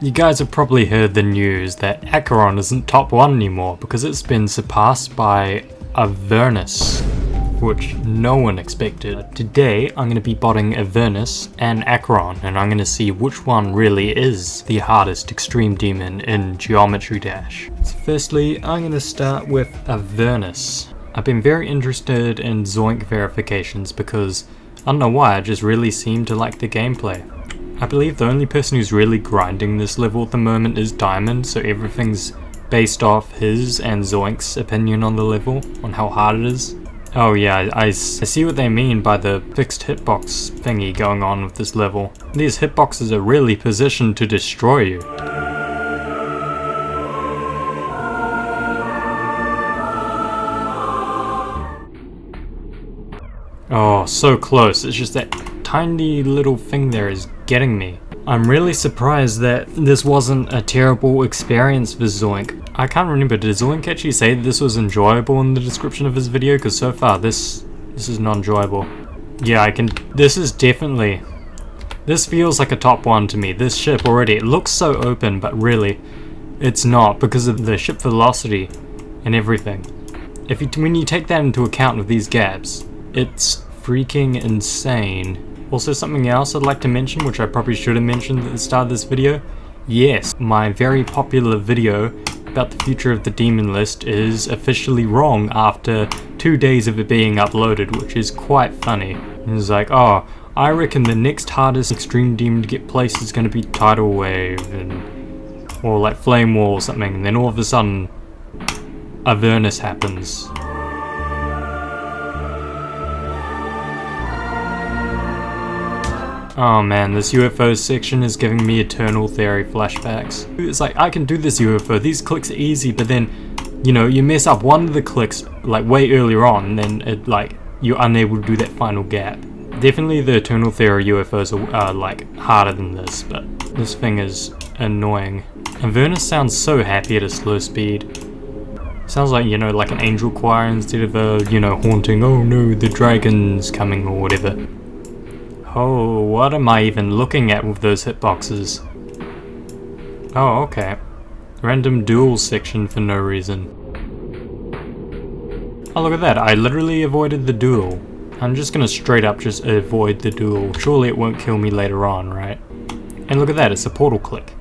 You guys have probably heard the news that Acheron isn't top 1 anymore because it's been surpassed by Avernus, which no one expected. Today I'm going to be botting Avernus and Acheron, and I'm going to see which one really is the hardest extreme demon in Geometry Dash. So firstly, I'm going to start with Avernus. I've been very interested in Zoink verifications because I don't know why, I just really seem to like the gameplay. I believe the only person who's really grinding this level at the moment is Diamond, so everything's based off his and Zoink's opinion on the level, on how hard it is. Oh yeah, I see what they mean by the fixed hitbox thingy going on with this level. These hitboxes are really positioned to destroy you. Oh, so close, it's just that tiny little thing there is getting me. I'm really surprised that this wasn't a terrible experience for Zoink. I can't remember, did Zoink actually say that this was enjoyable in the description of his video? Because so far this is not enjoyable. Yeah, this feels like a top 1 to me. This ship already, it looks so open, but really it's not because of the ship velocity and everything. When you take that into account with these gaps, it's freaking insane. Also, something else I'd like to mention, which I probably should have mentioned at the start of this video. Yes, my very popular video about the future of the demon list is officially wrong after 2 days of it being uploaded, which is quite funny. It's like, oh, I reckon the next hardest extreme demon to get placed is going to be Tidal Wave, or like Flame Wall or something, and then all of a sudden, Avernus happens. Oh man, this UFO section is giving me Eternal Theory flashbacks. It's like, I can do this UFO, these clicks are easy, but then, you know, you mess up one of the clicks, like, way earlier on, and then, you're unable to do that final gap. Definitely the Eternal Theory UFOs are, like, harder than this, but this thing is annoying. Avernus sounds so happy at a slow speed. Sounds like, you know, like an angel choir instead of a, you know, haunting, oh no, the dragon's coming, or whatever. Oh, what am I even looking at with those hitboxes? Oh, okay. Random duel section for no reason. Oh, look at that. I literally avoided the duel. I'm just gonna straight up just avoid the duel. Surely it won't kill me later on, right? And look at that, it's a portal click.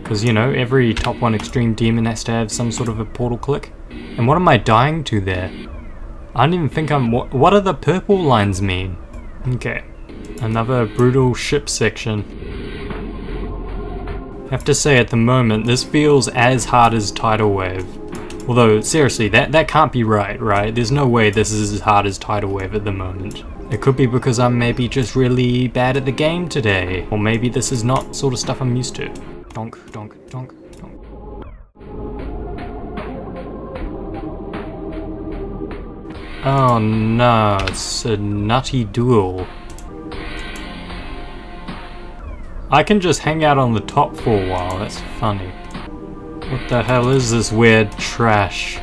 Because, you know, every top 1 extreme demon has to have some sort of a portal click. And what am I dying to there? I don't even think what do the purple lines mean? Okay. Another brutal ship section. I have to say, at the moment, this feels as hard as Tidal Wave. Although, seriously, that can't be right? There's no way this is as hard as Tidal Wave at the moment. It could be because I'm maybe just really bad at the game today. Or maybe this is not sort of stuff I'm used to. Donk, donk, donk, donk. Oh no, it's a nutty duel. I can just hang out on the top for a while, that's funny. What the hell is this weird trash?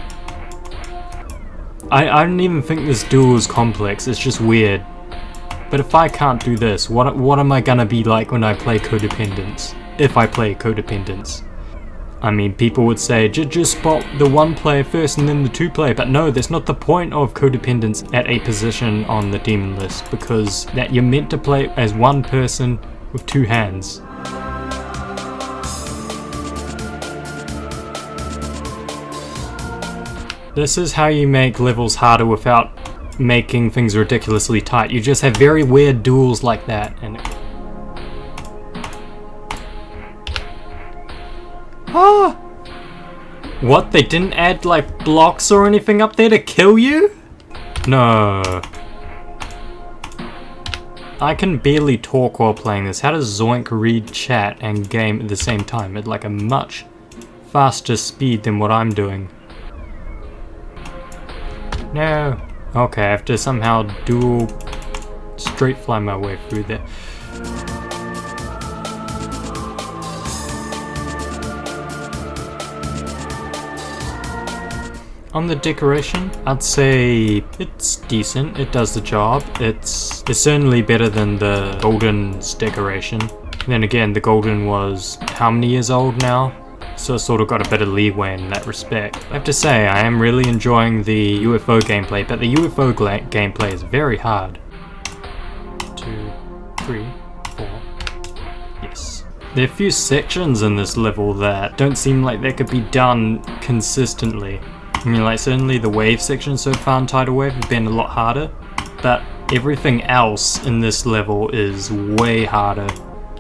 I don't even think this duel is complex, it's just weird. But if I can't do this, what am I gonna be like when I play Codependence? If I play Codependence. I mean, people would say, just spot the 1 player first and then the 2 player, but no, that's not the point of Codependence at a position on the demon list, because that you're meant to play as 1 person with 2 hands. This is how you make levels harder without making things ridiculously tight. You just have very weird duels like that, and ah! What? They didn't add like blocks or anything up there to kill you? No. I can barely talk while playing this. How does Zoink read chat and game at the same time at like a much faster speed than what I'm doing? No. Okay, I have to somehow dual straight fly my way through there. On the decoration, I'd say it's decent, it does the job. It's certainly better than the Golden's decoration. Then again, the golden was how many years old now? So I sort of got a bit of leeway in that respect. I have to say, I am really enjoying the UFO gameplay, but the UFO gameplay is very hard. 2, 3, 4. Yes. There are a few sections in this level that don't seem like they could be done consistently. I mean, like, certainly the wave section so far in Tidal Wave have been a lot harder, but everything else in this level is way harder.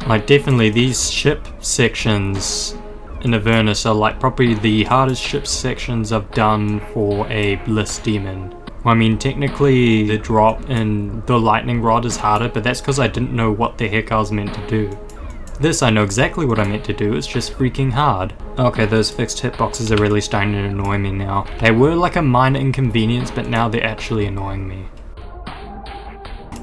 Like, definitely these ship sections in Avernus are like probably the hardest ship sections I've done for a Bliss Demon. Well, I mean, technically the drop in the lightning rod is harder, but that's because I didn't know what the heck I was meant to do. This, I know exactly what I meant to do, it's just freaking hard. Okay, those fixed hitboxes are really starting to annoy me now. They were like a minor inconvenience, but now they're actually annoying me.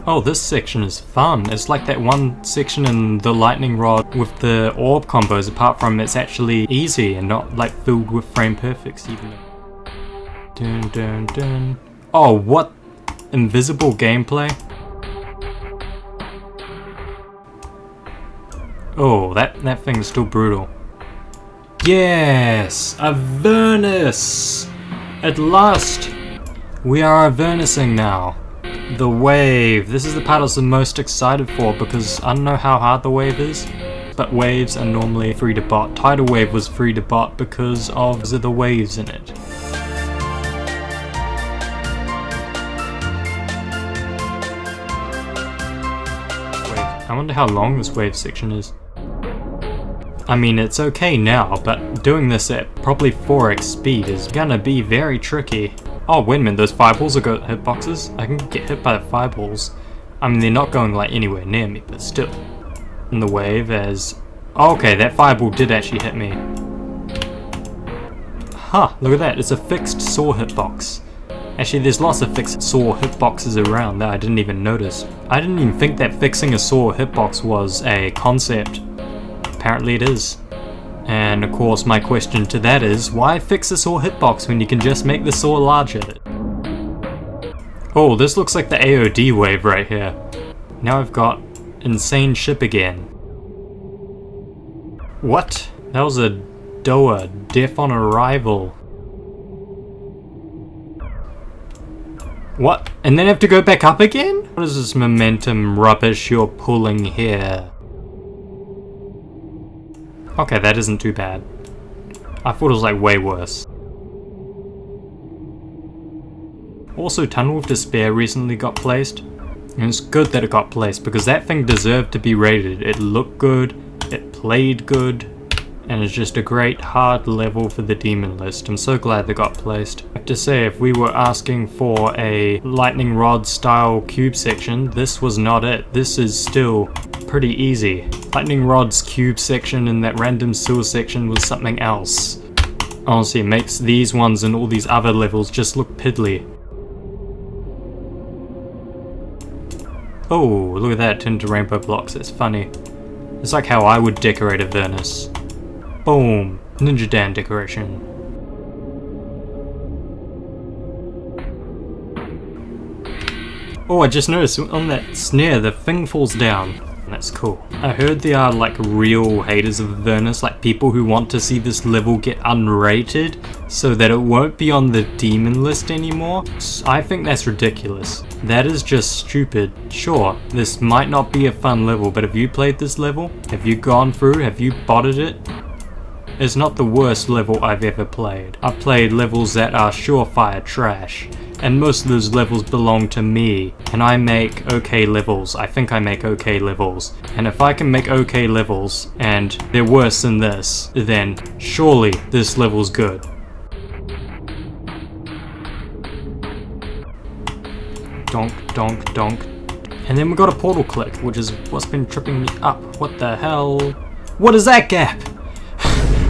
Oh, this section is fun. It's like that one section in the lightning rod with the orb combos, apart from it's actually easy and not like filled with frame perfects even. Dun dun dun. Oh, what? Invisible gameplay? Oh, that thing's still brutal. Yes! Avernus! At last! We are Avernusing now. The wave. This is the part I was the most excited for because I don't know how hard the wave is, but waves are normally free to bot. Tidal Wave was free to bot because of the waves in it. Wait, I wonder how long this wave section is. I mean, it's okay now, but doing this at probably 4x speed is gonna be very tricky. Oh, wait a minute, those fireballs are got hitboxes? I can get hit by the fireballs. I mean, they're not going like anywhere near me, but still. In the wave as... Oh, okay, that fireball did actually hit me. Huh, look at that, it's a fixed saw hitbox. Actually, there's lots of fixed saw hitboxes around that I didn't even notice. I didn't even think that fixing a saw hitbox was a concept. Apparently it is. And of course my question to that is, why fix a saw hitbox when you can just make the saw larger? Oh, this looks like the AOD wave right here. Now I've got insane ship again. What? That was a Doa, death on arrival. What? And then have to go back up again? What is this momentum rubbish you're pulling here? Okay, that isn't too bad. I thought it was like way worse. Also, Tunnel of Despair recently got placed. And it's good that it got placed because that thing deserved to be rated. It looked good, it played good, and it's just a great hard level for the demon list. I'm so glad they got placed. I have to say, if we were asking for a lightning rod style cube section, this was not it. This is still pretty easy. Lightning rod's cube section and that random sewer section was something else. Honestly, it makes these ones and all these other levels just look piddly. Oh, look at that, turned to rainbow blocks, that's funny. It's like how I would decorate Avernus. Boom, Ninjadan decoration. Oh, I just noticed on that snare the thing falls down. That's cool. I heard there are like real haters of Avernus, like people who want to see this level get unrated so that it won't be on the demon list anymore. I think that's ridiculous. That is just stupid. Sure, this might not be a fun level, but have you played this level? Have you gone through? Have you botted it? It's not the worst level I've ever played. I've played levels that are surefire trash, and most of those levels belong to me, and I make okay levels. I think I make okay levels, and if I can make okay levels, and they're worse than this, then surely this level's good. Donk, donk, donk. And then we got a portal click, which is what's been tripping me up. What the hell? What is that gap?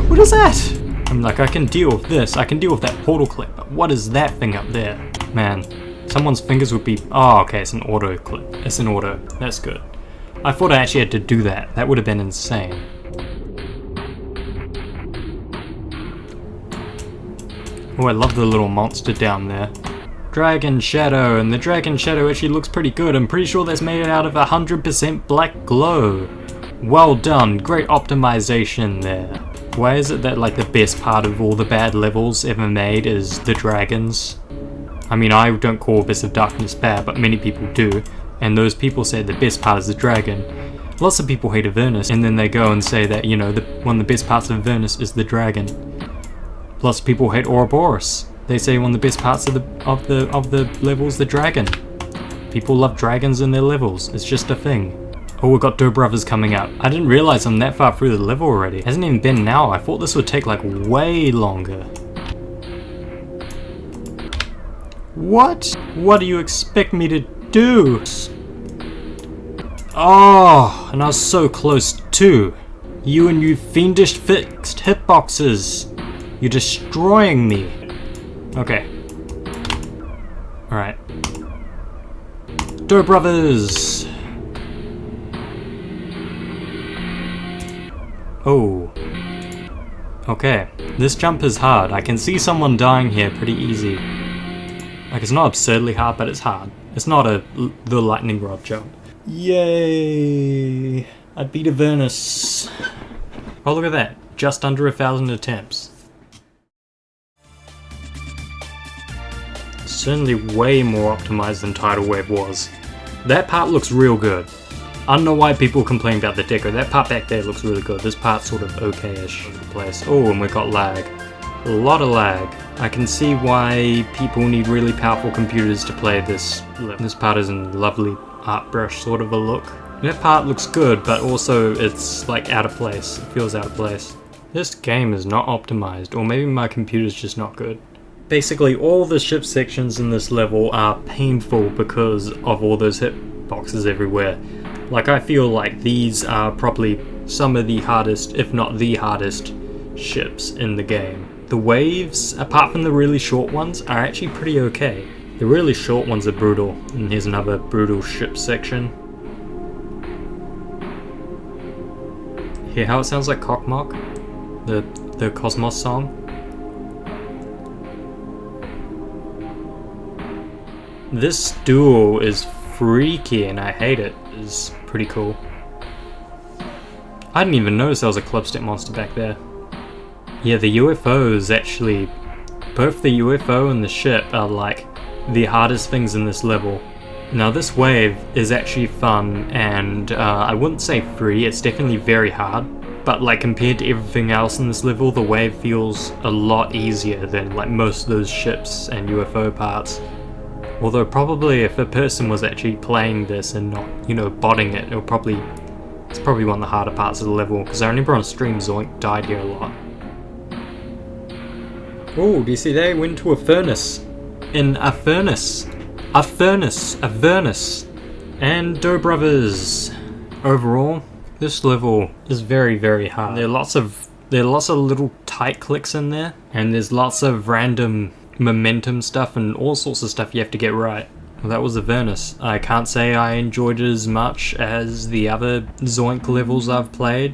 What is that? I'm like, I can deal with this, I can deal with that portal clip, but what is that thing up there? Man, someone's fingers would be... Oh, okay, it's an auto clip. It's an auto. That's good. I thought I actually had to do that. That would have been insane. Oh, I love the little monster down there. Dragon Shadow, and the Dragon Shadow actually looks pretty good. I'm pretty sure that's made out of 100% black glow. Well done, great optimization there. Why is it that like the best part of all the bad levels ever made is the dragons? I mean, I don't call Abyss of Darkness bad, but many people do, and those people say the best part is the dragon. Lots of people hate Avernus, and then they go and say that, you know, one of the best parts of Avernus is the dragon. Lots of people hate Ouroboros. They say one of the best parts of the levels the dragon. People love dragons in their levels. It's just a thing. Oh, we've got Doe Brothers coming up. I didn't realize I'm that far through the level already. Hasn't even been an hour. I thought this would take like way longer. What? What do you expect me to do? Oh, and I was so close too. You and your fiendish fixed hitboxes. You're destroying me. Okay. Alright. Doe Brothers! Oh. Okay. This jump is hard. I can see someone dying here pretty easy. Like, it's not absurdly hard, but it's hard. It's not the lightning rod jump. Yay! I beat Avernus. Oh, look at that. Just under 1,000 attempts. Certainly way more optimized than Tidal Wave was. That part looks real good. I don't know why people complain about the deco. That part back there looks really good. This part's sort of okay-ish place. Oh, and we got lag. A lot of lag. I can see why people need really powerful computers to play this. This part is in lovely art brush sort of a look. That part looks good, but also it's like out of place. It feels out of place. This game is not optimized, or maybe my computer's just not good. Basically, all the ship sections in this level are painful because of all those hitboxes everywhere. Like, I feel like these are probably some of the hardest, if not the hardest, ships in the game. The waves, apart from the really short ones, are actually pretty okay. The really short ones are brutal, and here's another brutal ship section. Hear how it sounds like Cockmock? The Cosmos song? This duel is freaky and I hate it. It's pretty cool. I didn't even notice there was a clubstick monster back there. Yeah, the UFOs actually, both the UFO and the ship are like the hardest things in this level. Now this wave is actually fun and I wouldn't say free, it's definitely very hard. But like compared to everything else in this level, the wave feels a lot easier than like most of those ships and UFO parts. Although probably if a person was actually playing this and not, you know, botting it, it's probably one of the harder parts of the level, because I remember on stream Zoink died here a lot. Oh, do you see that? Went to a furnace. In a furnace. A furnace. A Avernus. And Doe Brothers. Overall, this level is very, very hard. There are lots of little tight clicks in there, and there's lots of random momentum stuff and all sorts of stuff you have to get right. Well, that was Avernus. I can't say I enjoyed it as much as the other Zoink levels I've played.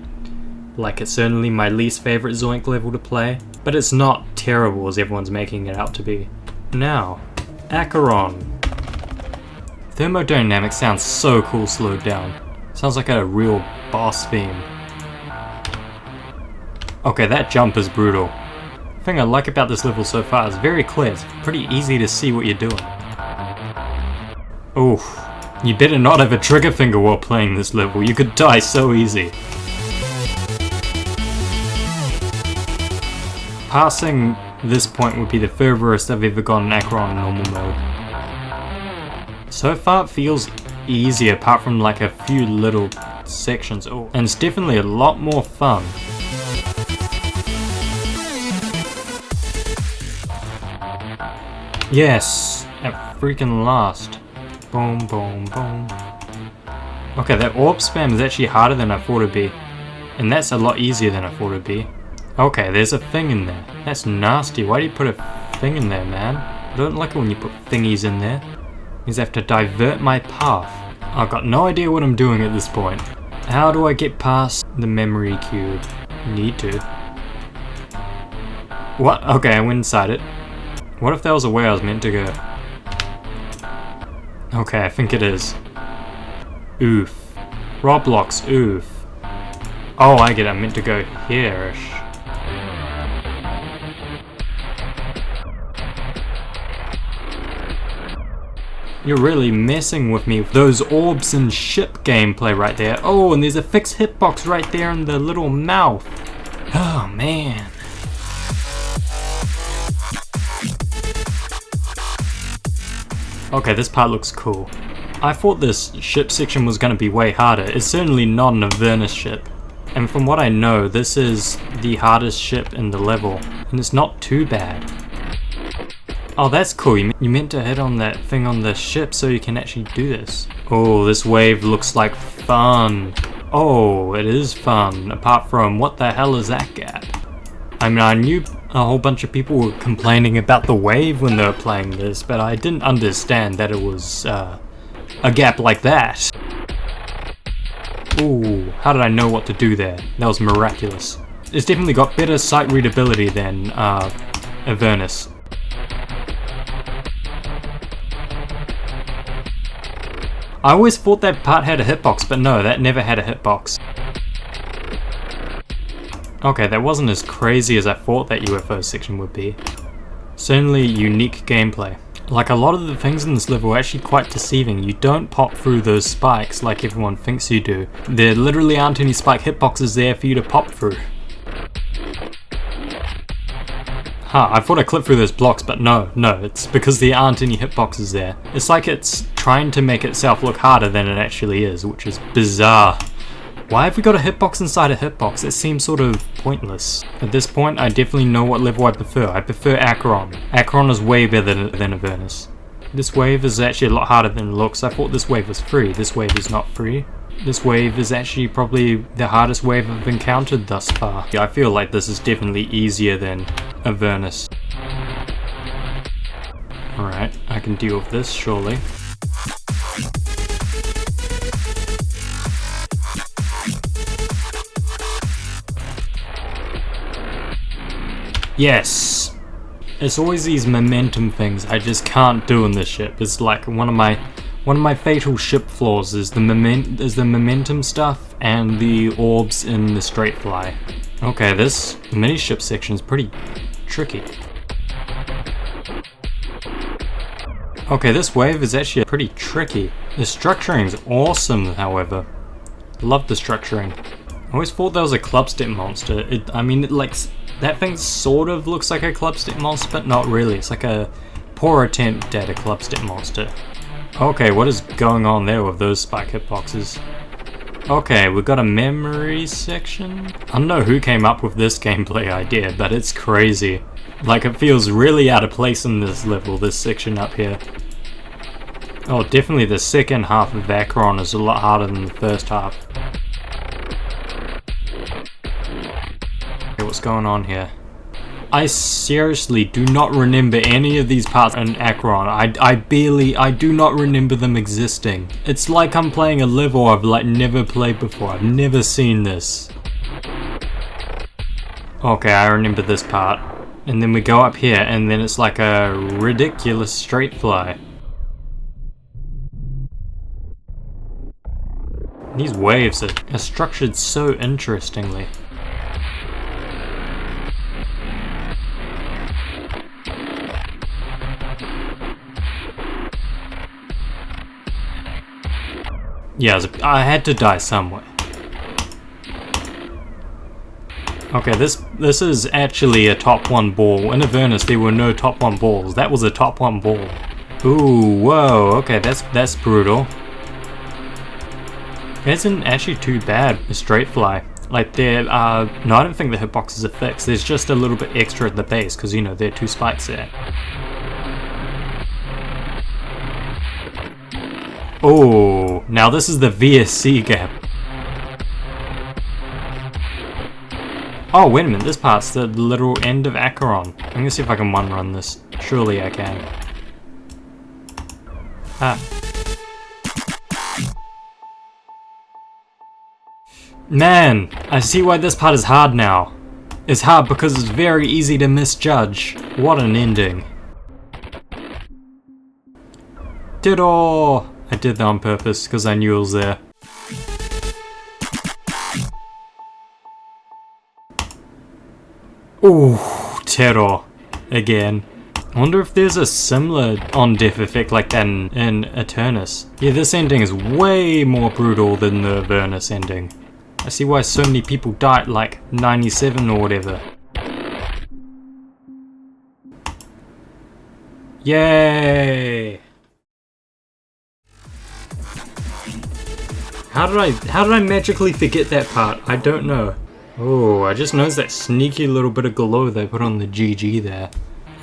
Like, it's certainly my least favorite Zoink level to play, but it's not terrible as everyone's making it out to be. Now, Acheron. Thermodynamics sounds so cool slowed down. Sounds like a real boss theme. Okay, that jump is brutal. The thing I like about this level so far is very clear. It's pretty easy to see what you're doing. Oof. You better not have a trigger finger while playing this level. You could die so easy. Passing this point would be the furthest I've ever gone in Acheron in normal mode. So far it feels easier apart from like a few little sections. Oh, and it's definitely a lot more fun. Yes, at freaking last. Boom, boom, boom. Okay, that orb spam is actually harder than I thought it'd be. And that's a lot easier than I thought it'd be. Okay, there's a thing in there. That's nasty. Why do you put a thing in there, man? I don't like it when you put thingies in there. It means I have to divert my path. I've got no idea what I'm doing at this point. How do I get past the memory cube? Need to. What? Okay, I went inside it. What if that was the way I was meant to go? Okay, I think it is. Oof. Roblox, oof. Oh, I get it. I meant to go here-ish. You're really messing with me with those orbs and ship gameplay right there. Oh, and there's a fixed hitbox right there in the little mouth. Oh, man. Okay, this part looks cool. I thought this ship section was going to be way harder. It's certainly not an Avernus ship. And from what I know, this is the hardest ship in the level. And it's not too bad. Oh, that's cool. You meant to hit on that thing on the ship so you can actually do this. Oh, this wave looks like fun. Oh, it is fun. Apart from, what the hell is that gap? I mean, I knew a whole bunch of people were complaining about the wave when they were playing this, but I didn't understand that it was a gap like that. Ooh, how did I know what to do there? That was miraculous. It's definitely got better sight readability than Avernus. I always thought that part had a hitbox, but no, that never had a hitbox. Okay, that wasn't as crazy as I thought that UFO section would be. Certainly unique gameplay. Like, a lot of the things in this level are actually quite deceiving. You don't pop through those spikes like everyone thinks you do. There literally aren't any spike hitboxes there for you to pop through. Huh, I thought I clipped through those blocks, but no, it's because there aren't any hitboxes there. It's like it's trying to make itself look harder than it actually is, which is bizarre. Why have we got a hitbox inside a hitbox? It seems sort of pointless. At this point, I definitely know what level I prefer. I prefer Acheron. Acheron is way better than Avernus. This wave is actually a lot harder than it looks. I thought this wave was free. This wave is not free. This wave is actually probably the hardest wave I've encountered thus far. Yeah, I feel like this is definitely easier than Avernus. Alright, I can deal with this, surely. Yes! It's always these momentum things I just can't do in this ship. It's like one of my fatal ship flaws is the momentum stuff and the orbs in the straight fly. Okay, this mini ship section is pretty tricky. Okay, this wave is actually pretty tricky. The structuring is awesome, however. Love the structuring. I always thought that was a clubstick monster. That thing sort of looks like a clubstick monster, but not really. It's like a poor attempt at a clubstick monster. Okay, what is going on there with those spike hitboxes? Okay, we've got a memory section. I don't know who came up with this gameplay idea, but it's crazy. Like, it feels really out of place in this level, this section up here. Oh, definitely the second half of Acheron is a lot harder than the first half. Okay, what's going on here? I seriously do not remember any of these parts in Acheron. I do not remember them existing. It's like I'm playing a level I've never played before. I've never seen this. Okay, I remember this part. And then we go up here and then it's like a ridiculous straight fly. These waves are structured so interestingly. Yeah, I had to die somewhere. Okay, this is actually a top 1 ball. In Avernus, there were no top 1 balls. That was a top 1 ball. Ooh, whoa, okay, that's brutal. It isn't actually too bad, a straight fly. Like, no, I don't think the hitboxes are fixed. There's just a little bit extra at the base, because, you know, there are 2 spikes there. Oh, now this is the VSC gap. Oh, wait a minute, this part's the literal end of Acheron. I'm gonna see if I can one-run this. Surely I can. Ah. Man, I see why this part is hard now. It's hard because it's very easy to misjudge. What an ending. Ditto! I did that on purpose because I knew it was there. Ooh, Terror. Again. I wonder if there's a similar on-death effect like that in Avernus. Yeah, this ending is way more brutal than the Avernus ending. I see why so many people died, like 97 or whatever. Yay! How did I magically forget that part? I don't know. Oh, I just noticed that sneaky little bit of glow they put on the GG there.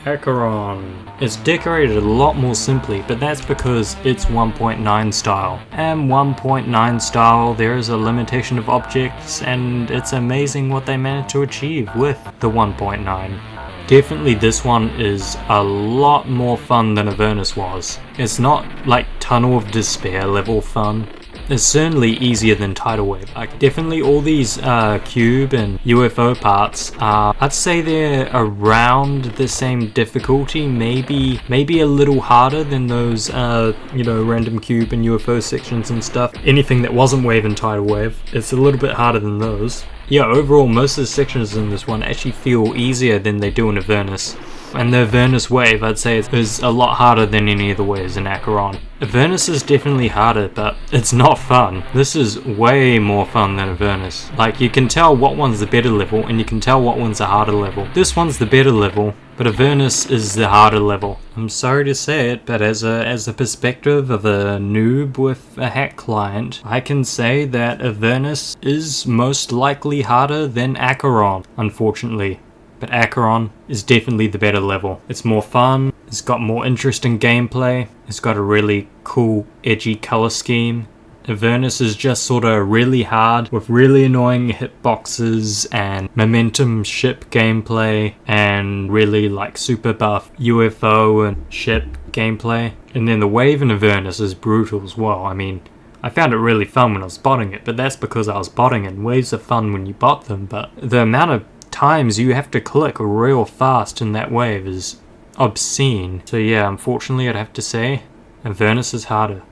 Acheron. It's decorated a lot more simply, but that's because it's 1.9 style. And 1.9 style, there is a limitation of objects, and it's amazing what they managed to achieve with the 1.9. Definitely this one is a lot more fun than Avernus was. It's not like Tunnel of Despair level fun. It's certainly easier than Tidal Wave. Like, definitely all these cube and UFO parts, I'd say they're around the same difficulty, maybe a little harder than those random cube and UFO sections and stuff. Anything that wasn't Wave and Tidal Wave, it's a little bit harder than those. Yeah, overall most of the sections in this one actually feel easier than they do in Avernus. And the Avernus wave, I'd say, is a lot harder than any of the waves in Acheron. Avernus is definitely harder, but it's not fun. This is way more fun than Avernus. Like, you can tell what one's the better level, and you can tell what one's the harder level. This one's the better level, but Avernus is the harder level. I'm sorry to say it, but as a perspective of a noob with a hack client, I can say that Avernus is most likely harder than Acheron, unfortunately. But Acheron is definitely the better level. It's more fun, it's got more interesting gameplay, it's got a really cool, edgy color scheme. Avernus is just sort of really hard with really annoying hitboxes and momentum ship gameplay and really like super buff UFO and ship gameplay. And then the wave in Avernus is brutal as well. I mean, I found it really fun when I was botting it, but that's because I was botting it. Waves are fun when you bot them, but the amount of times you have to click real fast in that wave is obscene. So yeah, unfortunately I'd have to say Avernus is harder.